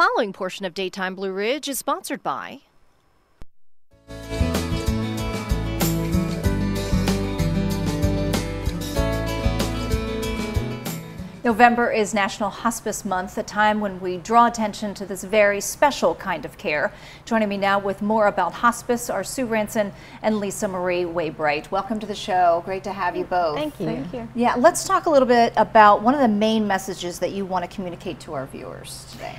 following portion of Daytime Blue Ridge is sponsored by November is National Hospice Month, a time when we draw attention to this very special kind of care. Joining me now with more about hospice are Sue Ranson and Lisa Marie Waybright. Welcome to the show. Great to have you both. Thank you. Thank you. Yeah, let's talk a little bit about one of the main messages that you want to communicate to our viewers today.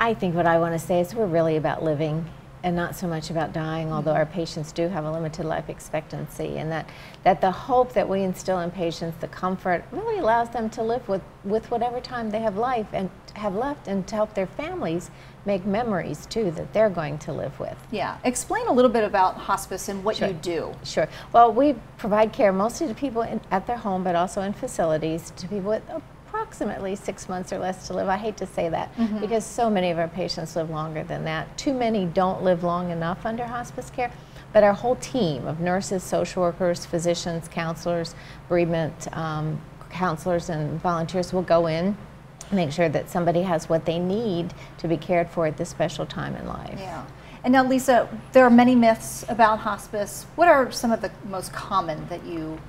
I think what I want to say is we're really about living and not so much about dying, although our patients do have a limited life expectancy, and that the hope that we instill in patients, the comfort, really allows them to live with whatever time they have left, and to help their families make memories too that they're going to live with. Yeah, explain a little bit about hospice and what you do. Sure. Well, we provide care mostly to people at their home, but also in facilities to people with approximately 6 months or less to live. I hate to say that because so many of our patients live longer than that. Too many don't live long enough under hospice care, but our whole team of nurses, social workers, physicians, counselors, bereavement counselors, and volunteers will go in, make sure that somebody has what they need to be cared for at this special time in life. Yeah. And now, Lisa, there are many myths about hospice. What are some of the most common that you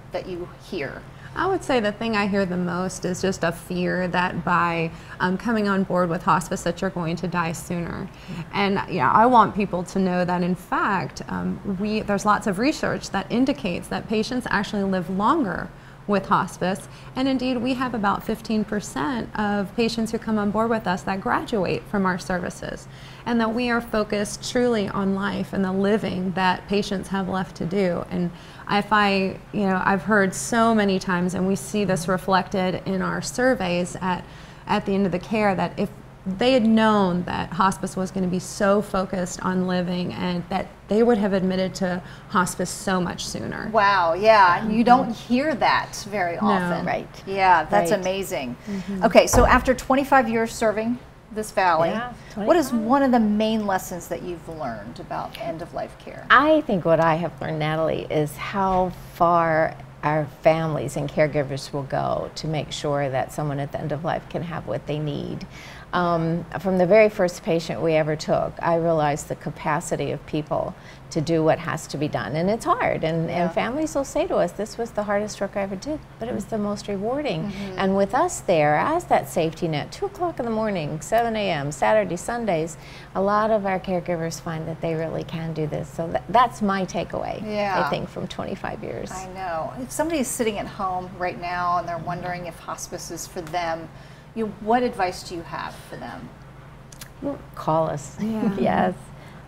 hear? I would say the thing I hear the most is just a fear that by coming on board with hospice that you're going to die sooner. And yeah, I want people to know that in fact, there's lots of research that indicates that patients actually live longer with hospice, and indeed we have about 15% of patients who come on board with us that graduate from our services, and that we are focused truly on life and the living that patients have left to do. And I've heard so many times, and we see this reflected in our surveys at the end of the care, that if they had known that hospice was going to be so focused on living, and that they would have admitted to hospice so much sooner. Wow, yeah, you don't hear that very often. No. Right. Yeah, that's amazing. Okay, so after 25 years serving this valley, what is one of the main lessons that you've learned about end-of-life care? I think what I have learned, Natalie, is how far our families and caregivers will go to make sure that someone at the end of life can have what they need. From the very first patient we ever took, I realized the capacity of people to do what has to be done. And it's hard, and families will say to us, this was the hardest work I ever did, but it was the most rewarding. And with us there as that safety net, 2 o'clock in the morning, 7 a.m., Saturday, Sundays, a lot of our caregivers find that they really can do this. So that's my takeaway, I think, from 25 years. I know. If somebody is sitting at home right now and they're wondering if hospice is for them, what advice do you have for them? Call us. Yeah. Yes.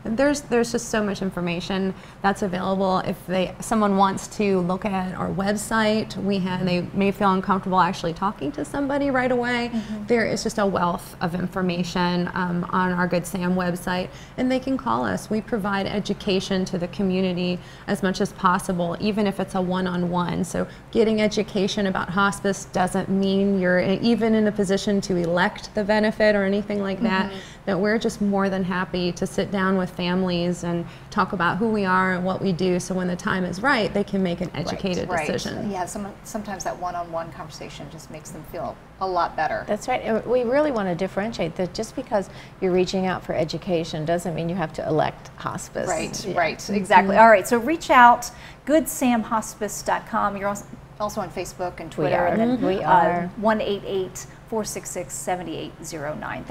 There's just so much information that's available. If someone wants to look at our website, they may feel uncomfortable actually talking to somebody right away. There is just a wealth of information on our Good Sam website, and they can call us. We provide education to the community as much as possible, even if it's a one-on-one. So getting education about hospice doesn't mean you're even in a position to elect the benefit or anything like that. That we're just more than happy to sit down with families and talk about who we are and what we do, so when the time is right, they can make an educated decision. Yeah, sometimes that one-on-one conversation just makes them feel a lot better. That's right. And we really want to differentiate that just because you're reaching out for education doesn't mean you have to elect hospice. Right, exactly. All right, so reach out, goodsamhospice.com. You're also on Facebook and Twitter. We are. And then, 1-888-466-7809. Thank you.